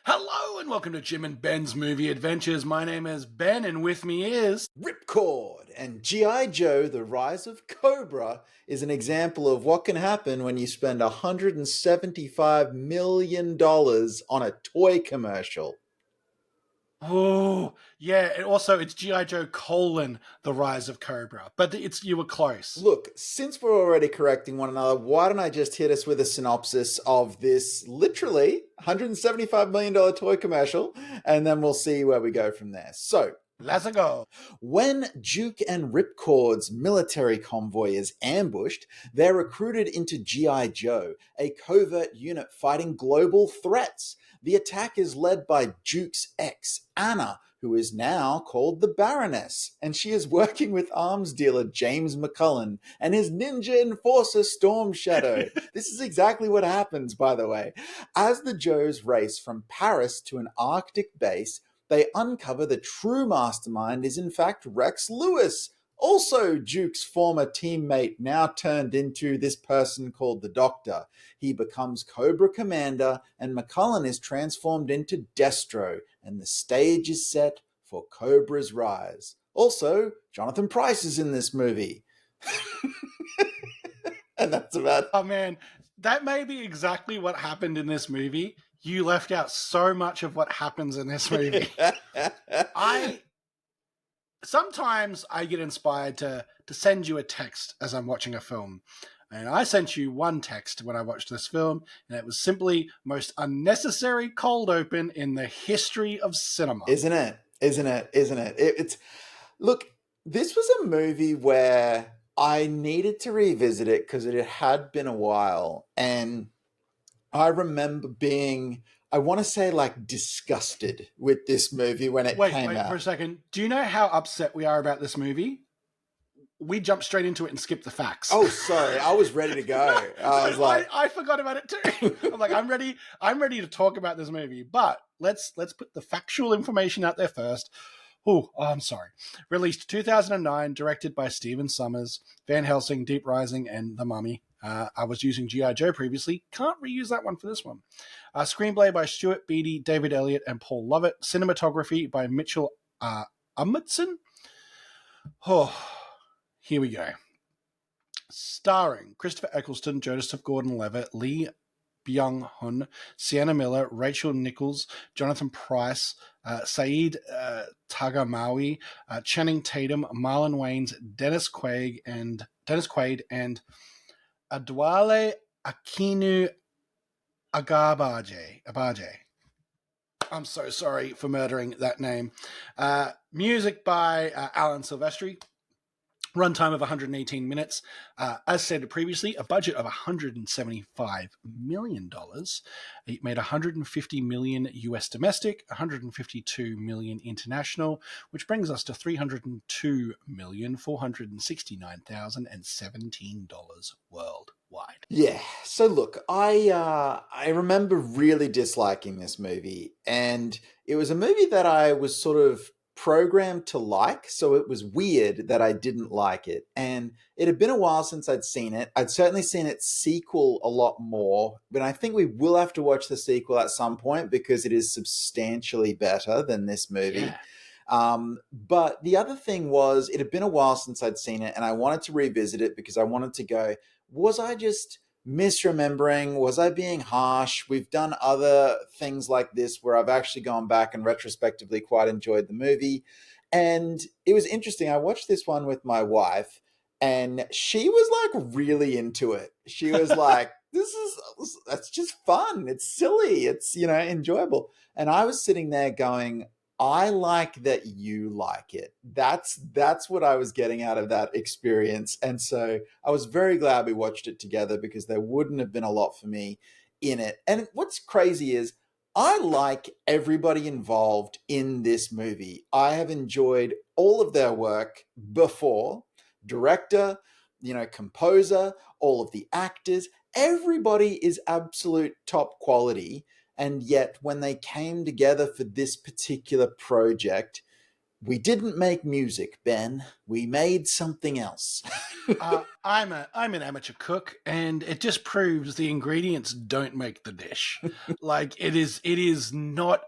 Hello and welcome to Jim and Ben's Movie Adventures. My name is Ben and with me is... Ripcord and G.I. Joe, The Rise of Cobra is an example of what can happen when you spend $175 million on a toy commercial. Oh, yeah, and also it's G.I. Joe : The Rise of Cobra. But you were close. Look, since we're already correcting one another, why don't I just hit us with a synopsis of this literally $175 million toy commercial, and then we'll see where we go from there. So, Let's go. when Duke and Ripcord's military convoy is ambushed, they're recruited into G.I. Joe, a covert unit fighting global threats. The attack is led by Duke's ex, Anna, who is now called the Baroness, and she is working with arms dealer James McCullen and his ninja enforcer Storm Shadow. This is exactly what happens, by the way. As the Joes race from Paris to an Arctic base, they uncover the true mastermind is in fact Rex Lewis, also Duke's former teammate, now turned into this person called the Doctor. He becomes Cobra Commander, and McCullen is transformed into Destro, and the stage is set for Cobra's rise. Also, Jonathan Pryce is in this movie. And that's about it. Oh, man, that may be exactly what happened in this movie. You left out so much of what happens in this movie. Sometimes I get inspired to send you a text as I'm watching a film. And I sent you one text when I watched this film, and it was simply most unnecessary cold open in the history of cinema. Isn't it? It's look, this was a movie where I needed to revisit it because it had been a while, and I remember being, I want to say, like, disgusted with this movie when it came out. Wait for a second. Do you know how upset we are about this movie? We jumped straight into it and skipped the facts. Oh, sorry. I was ready to go. I was like, I forgot about it too. I'm like, I'm ready to talk about this movie, but let's put the factual information out there first. Oh, I'm sorry. Released 2009, directed by Stephen Sommers, Van Helsing, Deep Rising, and The Mummy. I was using G.I. Joe previously. Can't reuse that one for this one. Screenplay by Stuart Beattie, David Elliott, and Paul Lovett. Cinematography by Mitchell Amundsen. Oh, here we go. Starring Christopher Eccleston, Joseph Gordon-Levitt, Lee Byung-hun, Sienna Miller, Rachel Nichols, Jonathan Pryce, Saeed Tagamawi, Channing Tatum, Marlon Wayans, Dennis Quaid, and Adwale Akinu Abaje. I'm so sorry for murdering that name. Music by Alan Silvestri. Runtime of 118 minutes. As said previously, a budget of $175 million. It made $150 million US domestic, $152 million international, which brings us to $302,469,017 worldwide. yeah. So look, I remember really disliking this movie, and it was a movie that I was sort of programmed to like, so it was weird that I didn't like it. And it had been a while since I'd seen it. I'd certainly seen its sequel a lot more, but I think we will have to watch the sequel at some point because it is substantially better than this movie. Yeah. But the other thing was, it had been a while since I'd seen it, and I wanted to revisit it because I wanted to go, was I just misremembering? Was I being harsh? We've done other things like this where I've actually gone back and retrospectively quite enjoyed the movie. And it was interesting. I watched this one with my wife, and she was like really into it. She was like, that's just fun. It's silly. It's, enjoyable. And I was sitting there going, I like that you like it. That's what I was getting out of that experience. And so I was very glad we watched it together because there wouldn't have been a lot for me in it. And what's crazy is I like everybody involved in this movie. I have enjoyed all of their work before. Director, composer, all of the actors. Everybody is absolute top quality. And yet, when they came together for this particular project, We didn't make music, Ben. We made something else. I'm an amateur cook, and it just proves the ingredients don't make the dish. Like it is not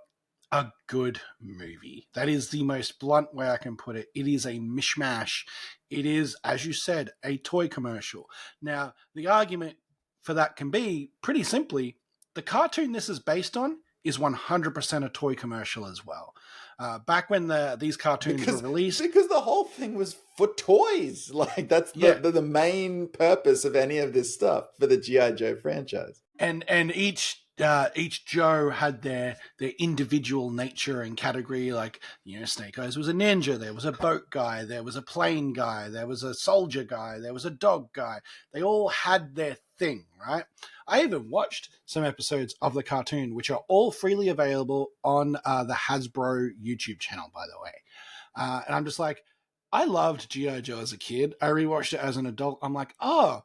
a good movie. That is the most blunt way I can put it. It is a mishmash. It is, as you said, a toy commercial. Now, the argument for that can be pretty simply the cartoon this is based on is 100% a toy commercial as well. Back when these cartoons were released, because the whole thing was for toys. Like that's yeah, the main purpose of any of this stuff for the GI Joe franchise. and each Joe had their individual nature and category. Like, Snake Eyes was a ninja. There was a boat guy. There was a plane guy. There was a soldier guy. There was a dog guy. They all had their thing, right? I even watched some episodes of the cartoon, which are all freely available on the Hasbro YouTube channel, by the way. And I'm just like, I loved G.I. Joe as a kid. I rewatched it as an adult. I'm like, oh,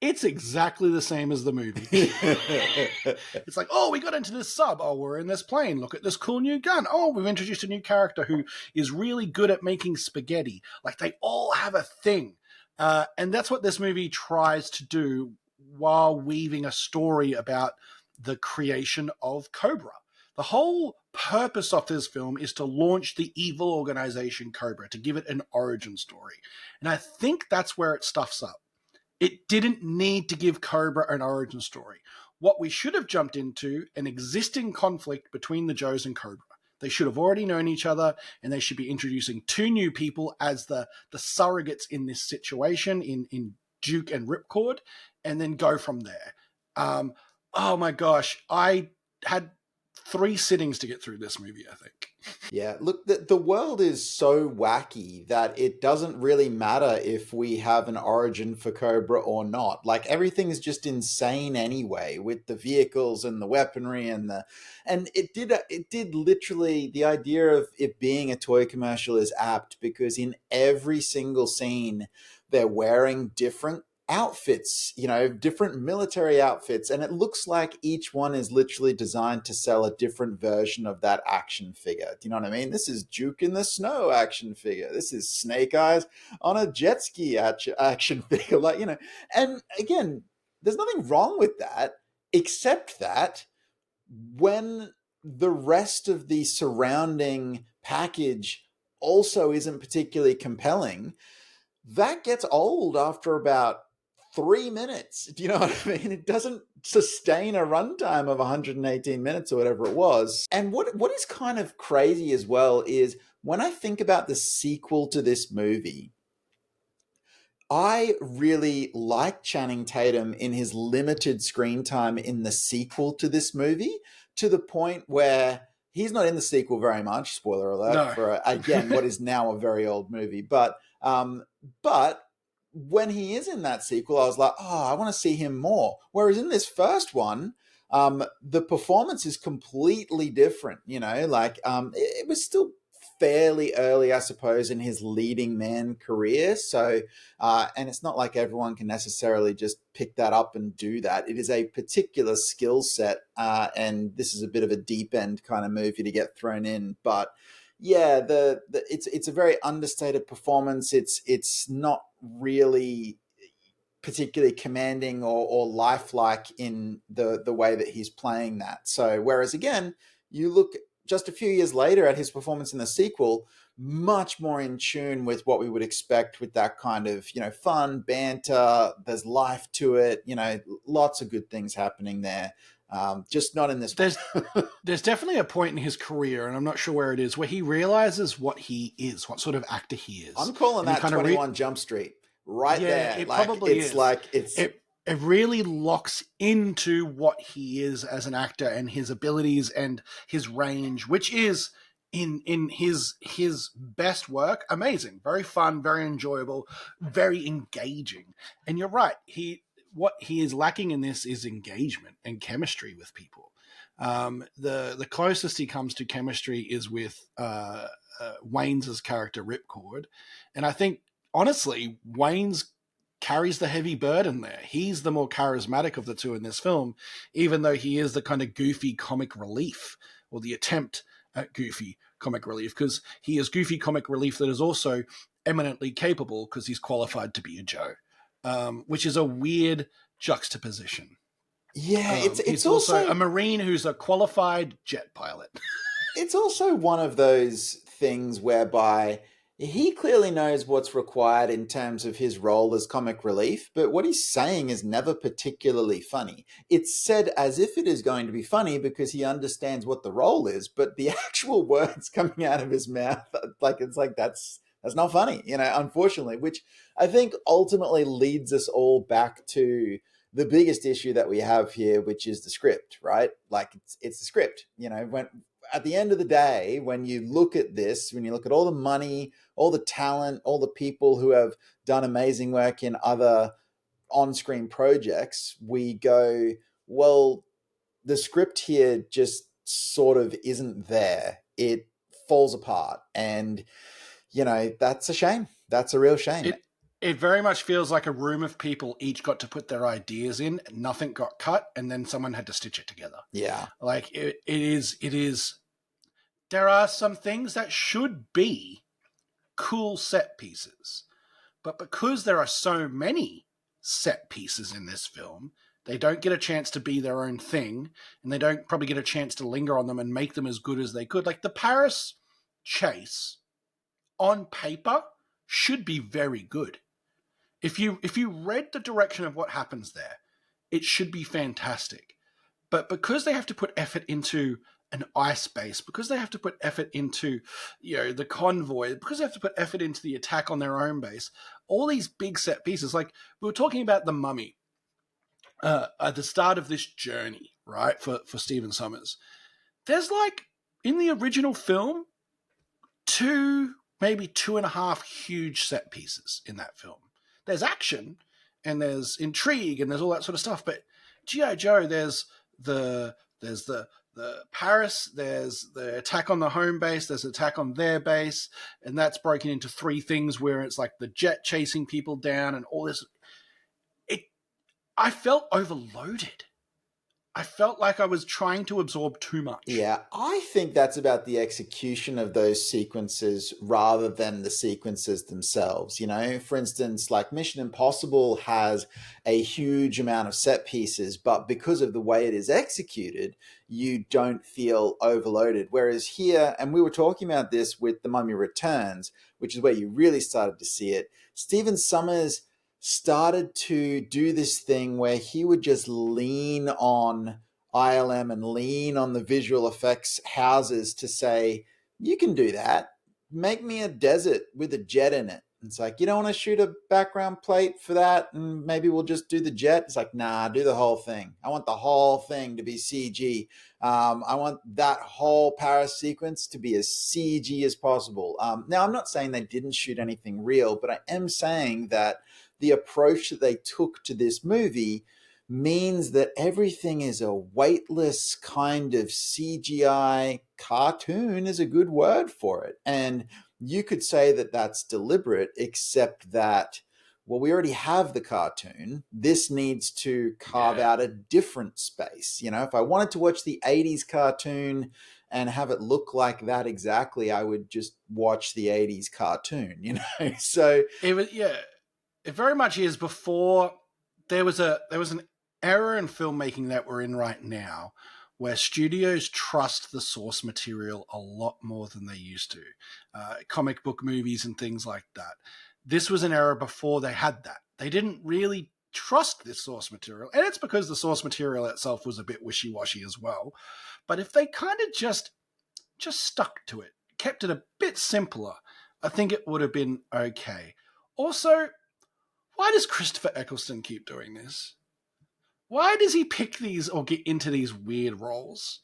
it's exactly the same as the movie. It's like, oh, we got into this sub. Oh, we're in this plane. Look at this cool new gun. Oh, we've introduced a new character who is really good at making spaghetti. Like, they all have a thing. And that's what this movie tries to do while weaving a story about the creation of Cobra. The whole purpose of this film is to launch the evil organization Cobra, to give it an origin story. And I think that's where it stuffs up. It didn't need to give Cobra an origin story. What we should have jumped into an existing conflict between the Joes and Cobra. They should have already known each other, and they should be introducing two new people as the surrogates in this situation, in Duke and Ripcord, and then go from there. Oh my gosh, I had 3 sittings to get through this movie, I think. Yeah, look, the world is so wacky that it doesn't really matter if we have an origin for Cobra or not. Like everything's just insane anyway, with the vehicles and the weaponry and it did literally, the idea of it being a toy commercial is apt because in every single scene they're wearing different outfits, different military outfits, and it looks like each one is literally designed to sell a different version of that action figure. Do you know what I mean? This is Duke in the snow action figure. This is Snake Eyes on a jet ski action figure. And again, there's nothing wrong with that, except that when the rest of the surrounding package also isn't particularly compelling, that gets old after about 3 minutes. Do you know what I mean? It doesn't sustain a runtime of 118 minutes or whatever it was. And what is kind of crazy as well is when I think about the sequel to this movie, I really like Channing Tatum in his limited screen time in the sequel to this movie, to the point where he's not in the sequel very much. Spoiler alert, No. for again what is now a very old movie. But when he is in that sequel, I was like, oh, I want to see him more. Whereas in this first one, the performance is completely different. It was still fairly early, I suppose, in his leading man career. So, and it's not like everyone can necessarily just pick that up and do that. It is a particular skill set, and this is a bit of a deep end kind of movie to get thrown in. But yeah, it's a very understated performance. It's not really particularly commanding or lifelike in the way that he's playing that. So whereas again, you look just a few years later at his performance in the sequel, much more in tune with what we would expect with that kind of, fun banter. There's life to it, lots of good things happening there. Just not in this. There's definitely a point in his career, and I'm not sure where it is, where he realizes what he is, what sort of actor he is. I'm calling that 21 Jump Street right there. It probably is. It really locks into what he is as an actor and his abilities and his range, which is in his best work amazing, very fun, very enjoyable, very engaging. And you're right, what he is lacking in this is engagement and chemistry with people. The closest he comes to chemistry is with Wayne's character Ripcord, and I think honestly Wayne's carries the heavy burden there. He's the more charismatic of the two in this film, even though he is the kind of goofy comic relief, or the attempt at goofy comic relief, because he is goofy comic relief that is also eminently capable because he's qualified to be a Joe, which is a weird juxtaposition. Yeah, it's He's also a also Marine who's a qualified jet pilot. it's also one of those things whereby he clearly knows what's required in terms of his role as comic relief, but what he's saying is never particularly funny. It's said as if it is going to be funny because he understands what the role is, but the actual words coming out of his mouth, like it's like that's not funny, unfortunately, which I think ultimately leads us all back to the biggest issue that we have here, which is the script, right? Like it's the script. When at the end of the day, when you look at this, when you look at all the money, all the talent, all the people who have done amazing work in other on-screen projects, we go, well, the script here just sort of isn't there. It falls apart. And, that's a shame. That's a real shame. It very much feels like a room of people each got to put their ideas in, nothing got cut, and then someone had to stitch it together. Yeah. Like it is. There are some things that should be cool set pieces, but because there are so many set pieces in this film, they don't get a chance to be their own thing, and they don't probably get a chance to linger on them and make them as good as they could. Like the Paris chase on paper should be very good. If you read the direction of what happens there, it should be fantastic. But because they have to put effort into an ice base, because they have to put effort into, the convoy, because they have to put effort into the attack on their own base, all these big set pieces, like we were talking about the Mummy at the start of this journey, right, for Stephen Sommers. There's like, in the original film, maybe 2.5 huge set pieces in that film. There's action and there's intrigue and there's all that sort of stuff. But G.I. Joe, there's the Paris, there's the attack on the home base, there's attack on their base, and that's broken into 3 things where it's like the jet chasing people down and all this. I felt overloaded. I felt like I was trying to absorb too much. Yeah, I think that's about the execution of those sequences rather than the sequences themselves. For instance, like Mission Impossible has a huge amount of set pieces, but because of the way it is executed, you don't feel overloaded. Whereas here, and we were talking about this with The Mummy Returns, which is where you really started to see it, Stephen Sommers started to do this thing where he would just lean on ILM and lean on the visual effects houses to say, you can do that. Make me a desert with a jet in it. It's like, you don't want to shoot a background plate for that and maybe we'll just do the jet? It's like, nah, do the whole thing. I want the whole thing to be CG. I want that whole Paris sequence to be as CG as possible. Now, I'm not saying they didn't shoot anything real, but I am saying that the approach that they took to this movie means that everything is a weightless kind of CGI cartoon is a good word for it. And you could say that that's deliberate, except that, well, we already have the cartoon. This needs to carve out a different space. If I wanted to watch the 80s cartoon and have it look like that exactly, I would just watch the 80s cartoon, So it was, it very much is. Before there was an era in filmmaking that we're in right now where studios trust the source material a lot more than they used to. Comic book movies and things like that. This was an era before they had that. They didn't really trust this source material, and it's because the source material itself was a bit wishy-washy as well. But if they kind of just stuck to it, kept it a bit simpler, I think it would have been okay. Also, why does Christopher Eccleston keep doing this? Why does he pick these or get into these weird roles?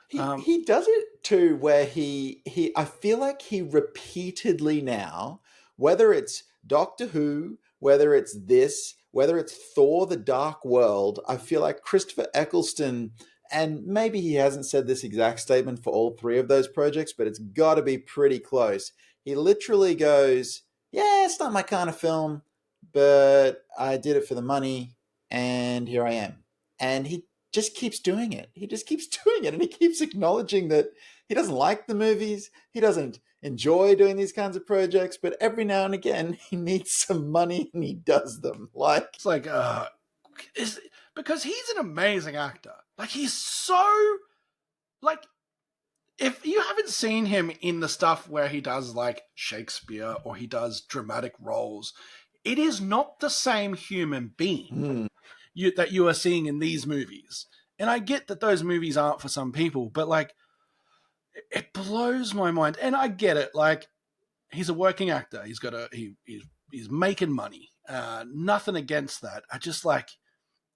He does it too, where he I feel like he repeatedly now, whether it's Doctor Who, whether it's this, whether it's Thor: The Dark World, I feel like Christopher Eccleston, and maybe he hasn't said this exact statement for all 3 of those projects, but it's got to be pretty close. He literally goes, "Yeah, it's not my kind of film, but I did it for the money, and here I am." And he just keeps doing it. He just keeps doing it. And he keeps acknowledging that he doesn't like the movies. He doesn't enjoy doing these kinds of projects, but every now and again he needs some money and he does them. Like, It's like, is because he's an amazing actor. Like, he's so, like, if you haven't seen him in the stuff where he does like Shakespeare or he does dramatic roles, it is not the same human being that you are seeing in these movies. And I get that those movies aren't for some people, but like, it blows my mind. And I get it. Like, he's a working actor. He's got he's making money. Nothing against that. I just like,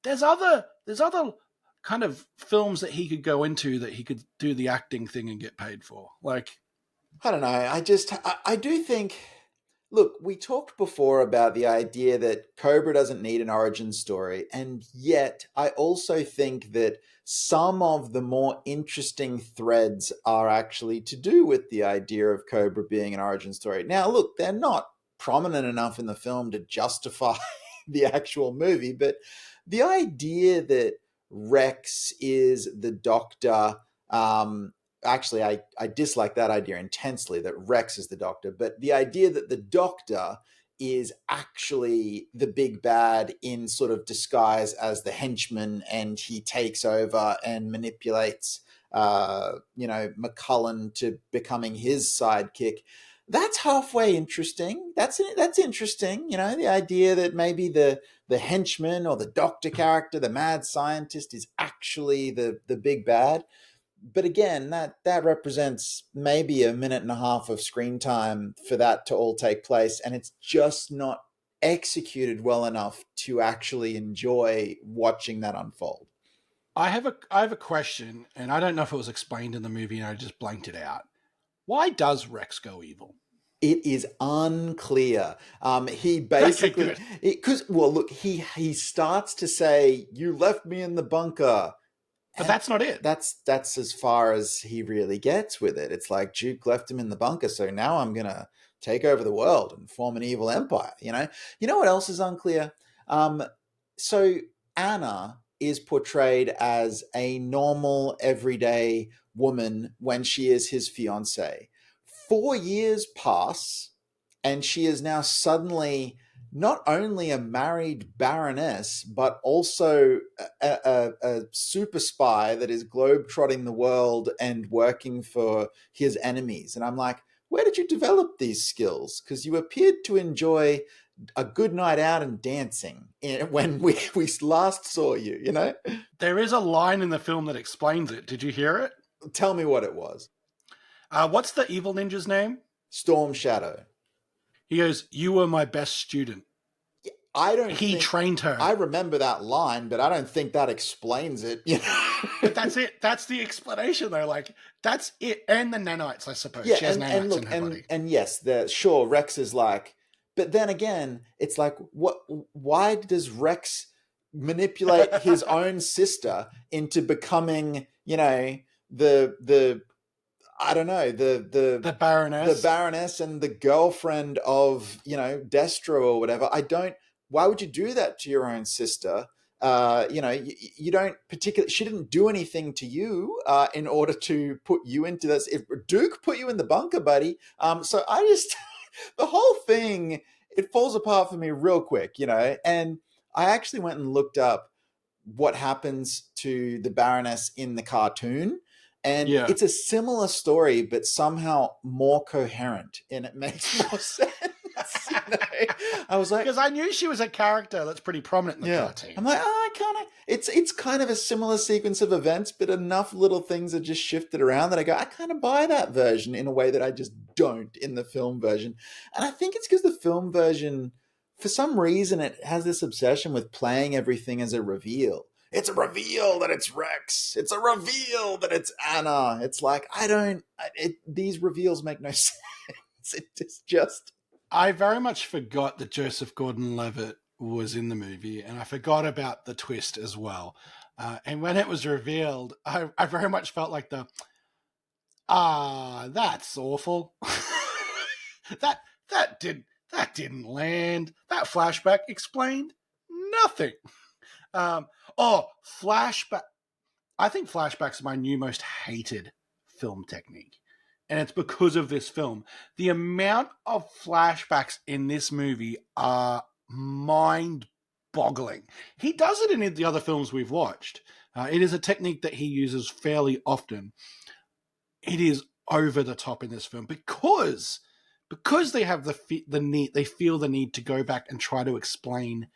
there's other kind of films that he could go into that he could do the acting thing and get paid for. Like, I don't know. I do think, look, we talked before about the idea that Cobra doesn't need an origin story. And yet, I also think that some of the more interesting threads are actually to do with the idea of Cobra being an origin story. Now, look, they're not prominent enough in the film to justify the actual movie, but the idea that Rex is the Doctor. Actually, I dislike that idea intensely, that Rex is the Doctor, but the idea that the Doctor is actually the big bad in sort of disguise as the henchman, and he takes over and manipulates McCullen to becoming his sidekick. That's halfway interesting. That's interesting. The idea that maybe the henchman or the Doctor character, the mad scientist, is actually the big bad. But again, that represents maybe a minute and a half of screen time for that to all take place, and it's just not executed well enough to actually enjoy watching that unfold. I have a question, and I don't know if it was explained in the movie and I just blanked it out. Why does Rex go evil? It is unclear. He Okay, basically, good. because well, look, he starts to say, "You left me in the bunker," But and that's not it. that's as far as he really gets with it. It's like Duke left him in the bunker, so now I'm gonna take over the world and form an evil empire. You know what else is unclear? So Anna is portrayed as a normal, everyday woman when she is his fiancée. 4 years pass, and she is now suddenly not only a married baroness, but also a super spy that is globetrotting the world and working for his enemies. And I'm like, where did you develop these skills? Because you appeared to enjoy a good night out and dancing when we last saw you. There is a line in the film that explains it. Did you hear it? Tell me what it was. What's the evil ninja's name? Storm Shadow. He goes, "You were my best student." I don't He think trained her. I remember that line, but I don't think that explains it. But that's it. That's the explanation, though. Like, that's it. And the nanites, I suppose. Yeah, She has nanites and look, in her body. and yes, sure Rex is like, but then again, it's like, what? Why does Rex manipulate his own sister into becoming, the I don't know, The Baroness. the Baroness and the girlfriend of, Destro or whatever? Why would you do that to your own sister? You don't particularly, she didn't do anything to you in order to put you into this. If Duke put you in the bunker, buddy. So I just, the whole thing, it falls apart for me real quick, and I actually went and looked up what happens to the Baroness in the cartoon. And Yeah. it's a similar story, but somehow more coherent, and it makes more sense. I was like, because I knew she was a character that's pretty prominent in the cartoon. I'm like, it's kind of a similar sequence of events, but enough little things are just shifted around that I go, I kind of buy that version in a way that I just don't in the film version. And I think it's because the film version, for some reason, it has this obsession with playing everything as a reveal. It's a reveal that it's Rex. It's a reveal that it's Anna. It's like, these reveals make no sense. It's just. I very much forgot that Joseph Gordon-Levitt was in the movie, and I forgot about the twist as well. And when it was revealed, I very much felt like that's awful. that didn't land. That flashback explained nothing. Flashback. I think flashbacks are my new most hated film technique. And it's because of this film. The amount of flashbacks in this movie are mind boggling. He does it in the other films we've watched. It is a technique that he uses fairly often. It is over the top in this film because they have the need, they feel the need to go back and try to explain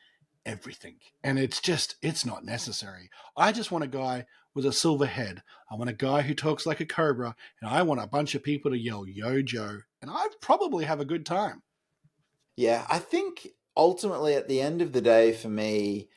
everything, and it's not necessary. I just want a guy with a silver head. I want a guy who talks like a cobra, and I want a bunch of people to yell "Yo Joe," and I'd probably have a good time. Yeah, I think ultimately at the end of the day, for me,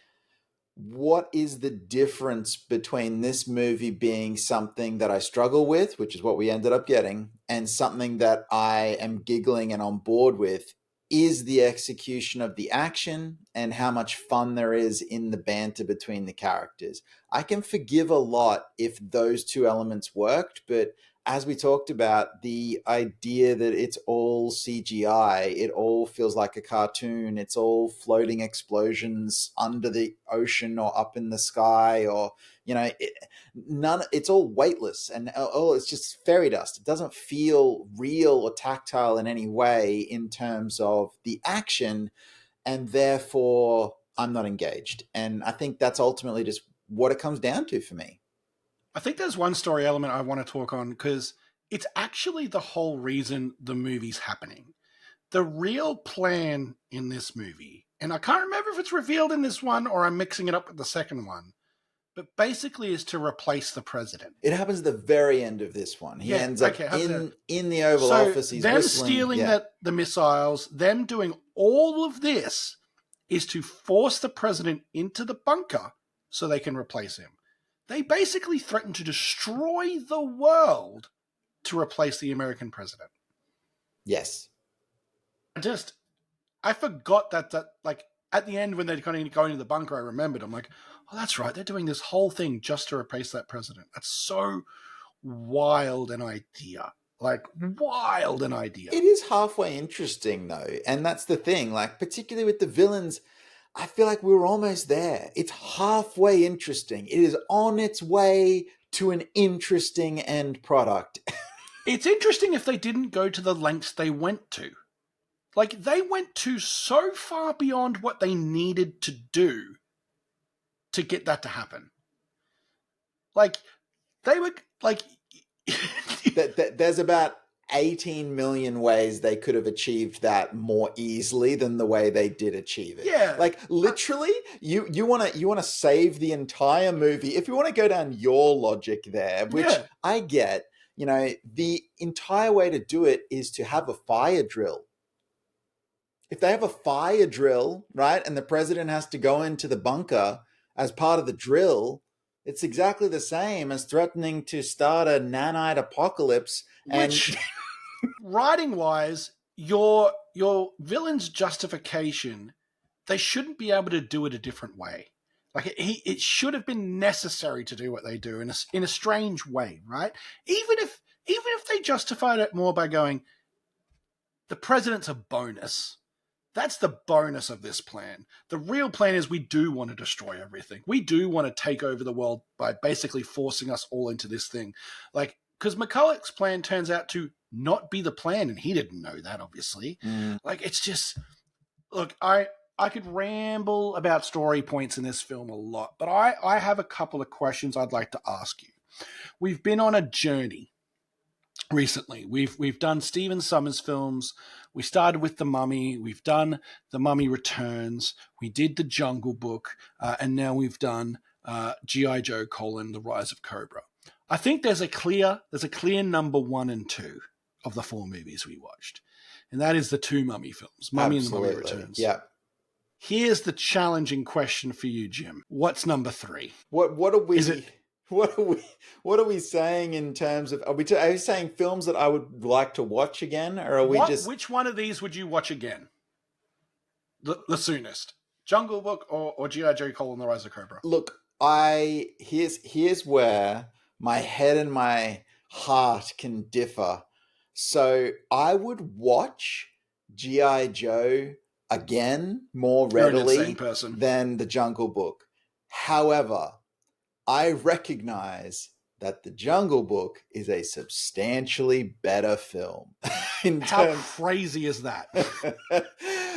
what is the difference between this movie being something that I struggle with, which is what we ended up getting, and something that I am giggling and on board with, is the execution of the action and how much fun there is in the banter between the characters. I can forgive a lot if those two elements worked, but as we talked about, the idea that it's all CGI, it all feels like a cartoon, it's all floating explosions under the ocean or up in the sky, or it's all weightless and it's just fairy dust. It doesn't feel real or tactile in any way in terms of the action, and therefore I'm not engaged. And I think that's ultimately just what it comes down to for me. I think there's one story element I want to talk on because it's actually the whole reason the movie's happening. The real plan in this movie, and I can't remember if it's revealed in this one or I'm mixing it up with the second one, but basically is to replace the president. It happens at the very end of this one. He ends up in the Oval Office. He's them whistling. Stealing the missiles, them doing all of this is to force the president into the bunker so they can replace him. They basically threaten to destroy the world to replace the American president. Yes. I forgot that like at the end when they're kind of going into the bunker, I remembered. I'm like, oh, that's right. They're doing this whole thing just to replace that president. That's so wild an idea. Like, wild an idea. It is halfway interesting, though. And that's the thing. Like, particularly with the villains, I feel like we're almost there. It's halfway interesting. It is on its way to an interesting end product. It's interesting if they didn't go to the lengths they went to. Like, they went to so far beyond what they needed to do to get that to happen. Like, they were, like... There's about 18 million ways they could have achieved that more easily than the way they did achieve it. Yeah. Like, literally, you want to save the entire movie. If you want to go down your logic there, which I get, the entire way to do it is to have a fire drill. If they have a fire drill, right, and the president has to go into the bunker as part of the drill, it's exactly the same as threatening to start a nanite apocalypse. Which, writing-wise, your villain's justification, they shouldn't be able to do it a different way. Like, it should have been necessary to do what they do in a strange way, right? Even if they justified it more by going, the president's a bonus. That's the bonus of this plan. The real plan is we do want to destroy everything. We do want to take over the world by basically forcing us all into this thing. Like, because McCulloch's plan turns out to not be the plan, and he didn't know that, obviously. Like, it's just... Look, I could ramble about story points in this film a lot, but I have a couple of questions I'd like to ask you. We've been on a journey recently. We've done Stephen Sommers films. We started with The Mummy. We've done The Mummy Returns. We did The Jungle Book. And now we've done G.I. Joe: The Rise of Cobra. I think there's a clear number 1 and 2 of the 4 movies we watched. And that is the 2 Mummy films, Mummy Absolutely. and The Mummy Returns. Yeah. Here's the challenging question for you, Jim. What's number 3? What are we... Is it... What are we saying in terms of... Are you saying films that I would like to watch again? Or are we just... Which one of these would you watch again? The soonest? Jungle Book or G.I. Joe: The Rise of Cobra? Look, here's where my head and my heart can differ. So I would watch G.I. Joe again more readily than The Jungle Book. However, I recognize that The Jungle Book is a substantially better film in How terms. crazy is that?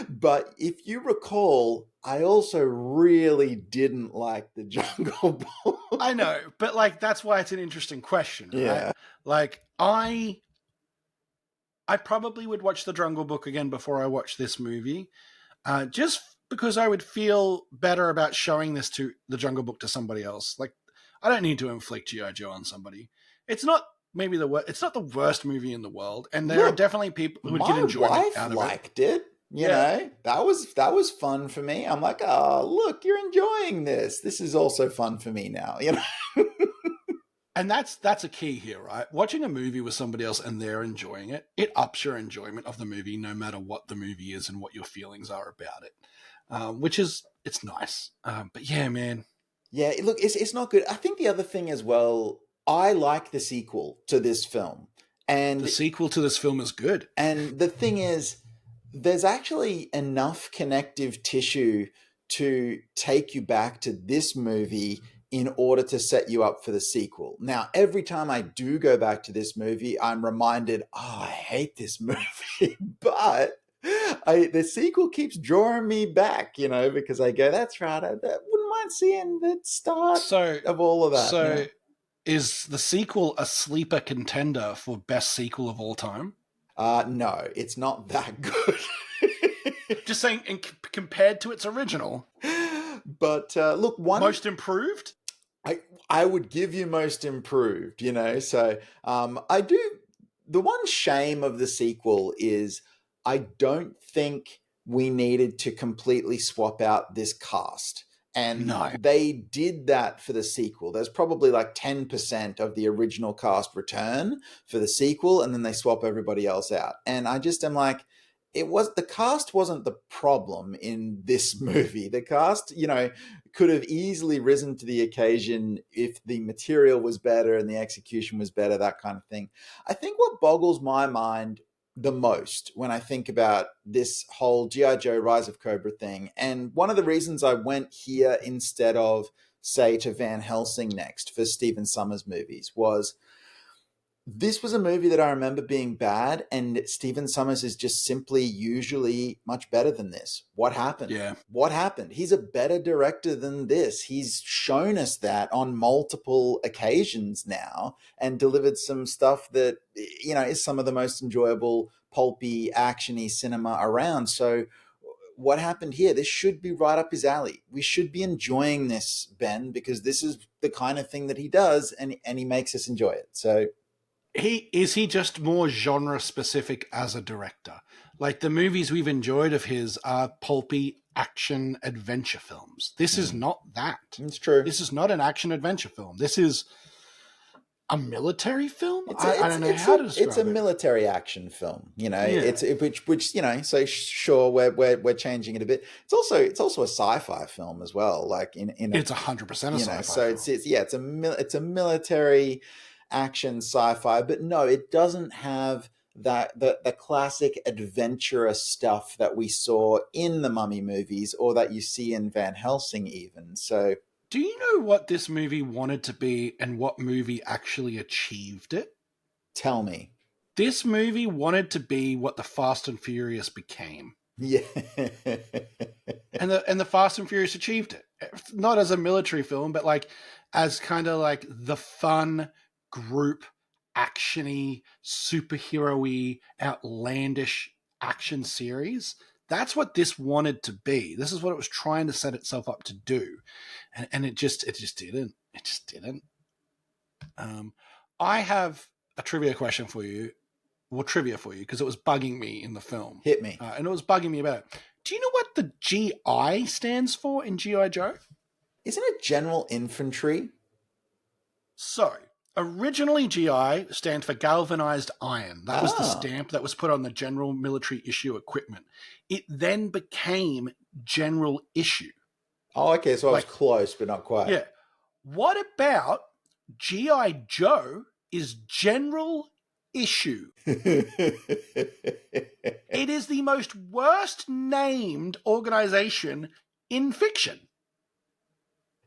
But if you recall, I also really didn't like The Jungle Book. I know, but like that's why it's an interesting question, right? Yeah. Like I probably would watch The Jungle Book again before I watch this movie, just because I would feel better about showing this to The Jungle Book to somebody else. Like I don't need to inflict GI Joe on somebody. It's not maybe it's not the worst movie in the world, and there are Look, definitely people who would get my enjoyment wife out of it. liked it. You Yeah. know, that was fun for me. I'm like, oh, look, you're enjoying this. This is also fun for me now. You know. And that's a key here, right? Watching a movie with somebody else and they're enjoying it, it ups your enjoyment of the movie, no matter what the movie is and what your feelings are about it, which is it's nice. But yeah, man, Yeah, look, it's not good. I think the other thing as well, I like the sequel to this film. the And sequel to this film is good. the thing is, there's actually enough connective tissue to take you back to this movie in order to set you up for the sequel. Now, every time I do go back to this movie, I'm reminded, oh, I hate this movie. But the sequel keeps drawing me back, you know, because I go, that's right, I wouldn't mind seeing the start So, of all of that, you so know. is the sequel a sleeper contender for best sequel of all time? No, it's not that good. Just saying, compared to its original, But look, most improved. I would give you most improved, you know. So I do. The one shame of the sequel is I don't think we needed to completely swap out this cast. And No, they did that for the sequel. There's probably like 10% of the original cast return for the sequel, and then they swap everybody else out. And I just am like, the cast wasn't the problem in this movie. The cast, you know, could have easily risen to the occasion if the material was better and the execution was better, that kind of thing. I think what boggles my mind the most when I think about this whole G.I. Joe Rise of Cobra thing, and one of the reasons I went here instead of, say, to Van Helsing next for Stephen Sommers movies was this was a movie that I remember being bad, and Stephen Sommers is just simply usually much better than this. What happened? yeah, What happened? He's a better director than this. He's shown us that on multiple occasions now and delivered some stuff that, you know, is some of the most enjoyable, pulpy, actiony cinema around. So, what happened here? This should be right up his alley. We should be enjoying this, Ben, because this is the kind of thing that he does, and he makes us enjoy it. So, he just more genre specific as a director. Like the movies we've enjoyed of his are pulpy action adventure films. This is not that. it's true. This is not an action adventure film. This is a military film. I don't know It's how to a describe it. military action film. You know, Yeah, which you know. So sure, we're changing it a bit. It's also a sci-fi film as well. Like in a, it's 100% a you know, sci-fi so film. it's a military action sci-fi, but no, it doesn't have that the classic adventurous stuff that we saw in the Mummy movies or that you see in Van Helsing even. So Do you know what this movie wanted to be and what movie actually achieved it? tell me. This movie wanted to be what the Fast and Furious became. Yeah. And the Fast and Furious achieved it. Not as a military film, but like as kind of like the fun group actiony, superhero-y, outlandish action series. That's what this wanted to be. This is what it was trying to set itself up to do. And it just didn't. It just didn't. I have a trivia question for you. Well, trivia for you, because it was bugging me in the film. Hit me. And it was bugging me about it. Do you know what the GI stands for in G.I. Joe? Isn't it General Infantry? So, originally GI stands for galvanized iron. That was the Ah. stamp that was put on the general military issue equipment. It then became general issue. Oh, okay. So I was Like, close, but not quite. yeah. What about GI Joe is general issue? It is the most worst named organization in fiction.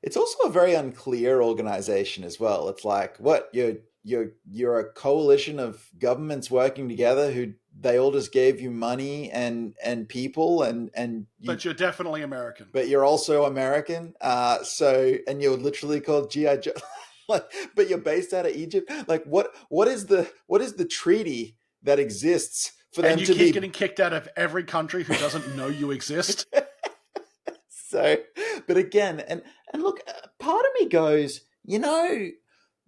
It's also a very unclear organization as well. It's like, what, you're a coalition of governments working together who they all just gave you money and people and you, But you're definitely American. but you're also American. So and you're literally called GI Joe. Like, but you're based out of Egypt. Like, what is the treaty that exists for them And you to keep be getting kicked out of every country who doesn't know you exist. so? But again, and look, part of me goes,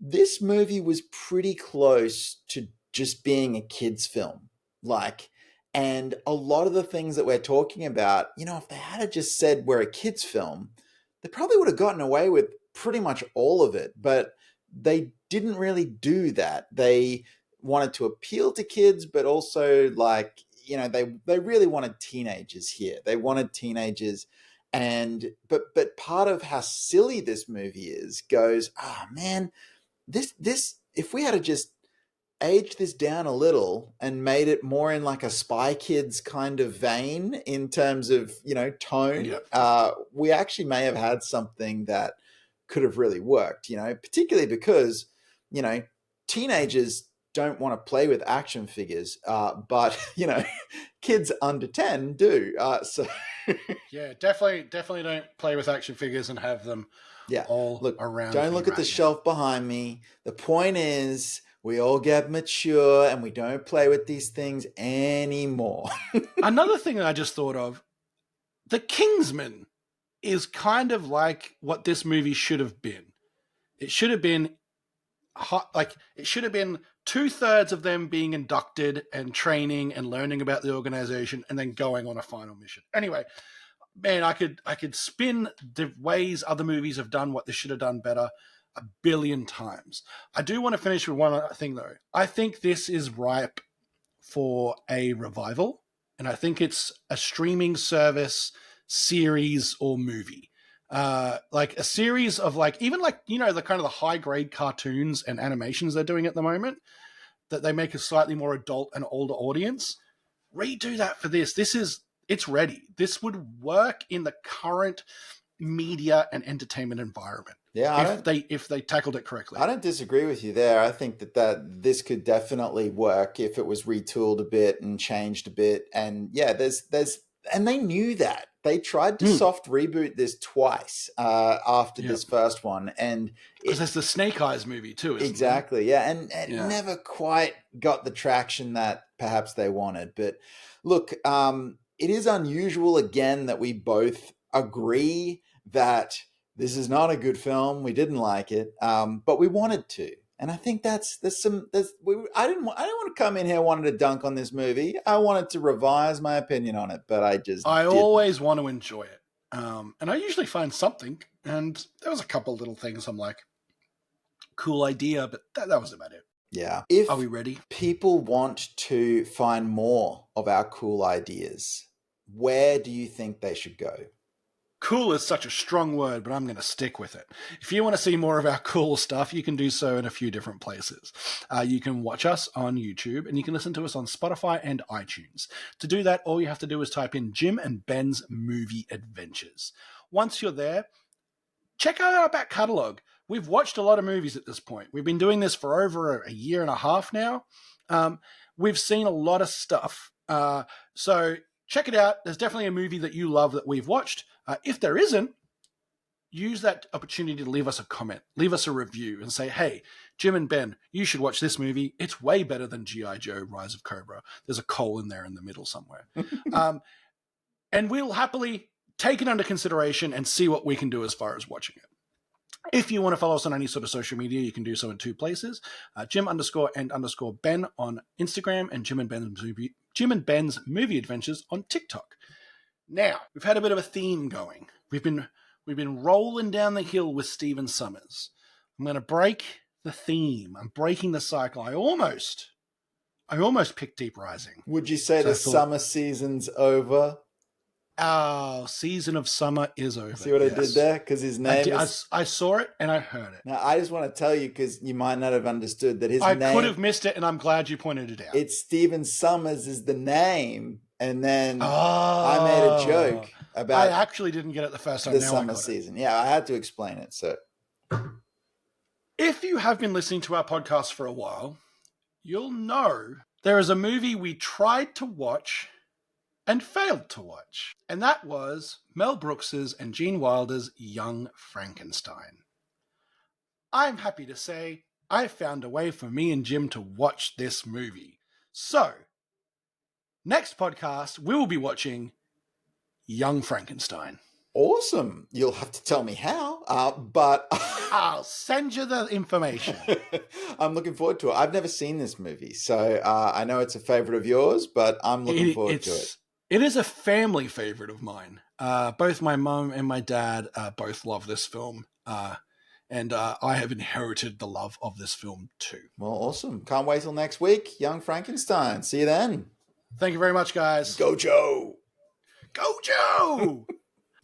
this movie was pretty close to just being a kids film. Like, and a lot of the things that we're talking about, if they had just said we're a kids film, they probably would have gotten away with pretty much all of it. But they didn't really do that. They wanted to appeal to kids, but also like, they really wanted teenagers here. They wanted teenagers. And but part of how silly this movie is goes, man, this if we had to just aged this down a little and made it more in like a Spy Kids kind of vein in terms of tone, we actually may have had something that could have really worked. Particularly because teenagers don't want to play with action figures, but kids under 10 do. So yeah, definitely don't play with action figures and have them all around. Don't look at the shelf behind me. The point is, we all get mature and we don't play with these things anymore. Another thing that I just thought of, The Kingsman is kind of like what this movie should have been. It should have been it should have been 2/3 of them being inducted and training and learning about the organization and then going on a final mission. Anyway, man, I could spin the ways other movies have done what they should have done better a billion times. I do want to finish with one thing though. I think this is ripe for a revival, and I think it's a streaming service series or movie. Like a series of even the kind of the high grade cartoons and animations they're doing at the moment that they make a slightly more adult and older audience. Redo that for this. It's ready. This would work in the current media and entertainment environment. Yeah, if they tackled it correctly. I don't disagree with you there. I think that this could definitely work if it was retooled a bit and changed a bit. And yeah, there's and they knew that. They tried to soft reboot this twice after this first one, and because there's the Snake Eyes movie too. Exactly, yeah, and it never quite got the traction that perhaps they wanted. But look, it is unusual again that we both agree that this is not a good film. We didn't like it, but we wanted to. And I think I didn't want to come in here wanting to dunk on this movie. I wanted to revise my opinion on it, but I always want to enjoy it. And I usually find something. And there was a couple little things I'm like, cool idea, but that was about it. Yeah. Are we ready? People want to find more of our cool ideas, where do you think they should go? Cool is such a strong word, but I'm going to stick with it. If you want to see more of our cool stuff, you can do so in a few different places. You can watch us on YouTube, and you can listen to us on Spotify and iTunes. To do that, all you have to do is type in Jim and Ben's Movie Adventures. Once you're there, check out our back catalog. We've watched a lot of movies at this point. We've been doing this for over a year and a half now. We've seen a lot of stuff. So check it out. There's definitely a movie that you love that we've watched. If there isn't, use that opportunity to leave us a comment, leave us a review and say, hey, Jim and Ben, you should watch this movie. It's way better than G.I. Joe, Rise of Cobra. There's a coal in there in the middle somewhere. And we'll happily take it under consideration and see what we can do as far as watching it. If you want to follow us on any sort of social media, you can do so in two places. Jim_and_Ben on Instagram and Jim and Ben's Movie Adventures on TikTok. Now, we've had a bit of a theme going. We've been rolling down the hill with Stephen Sommers. I'm going to break the theme. I'm breaking the cycle. I almost picked Deep Rising. Would you say the summer season's over? Oh, season of summer is over. See what I did there? Because his name I saw it and I heard it. Now, I just want to tell you, because you might not have understood that his name... I could have missed it, and I'm glad you pointed it out. It's Stephen Sommers is the name, and then I made a Oh, joke I about actually didn't get it the first time. the Now I summer got it. season. Yeah, I had to explain it. So If you have been listening to our podcast for a while, you'll know there is a movie we tried to watch and failed to watch. And that was Mel Brooks's and Gene Wilder's Young Frankenstein. I'm happy to say I found a way for me and Jim to watch this movie. So, next podcast, we will be watching Young Frankenstein. awesome. You'll have to tell me how, but I'll send you the information. I'm looking forward to it. I've never seen this movie, so I know it's a favorite of yours, but I'm looking forward to it. It is a family favorite of mine. Both my mum and my dad both love this film. And I have inherited the love of this film too. Well, awesome. Can't wait till next week. Young Frankenstein. See you then. Thank you very much, guys. Go, Joe. Go, Joe!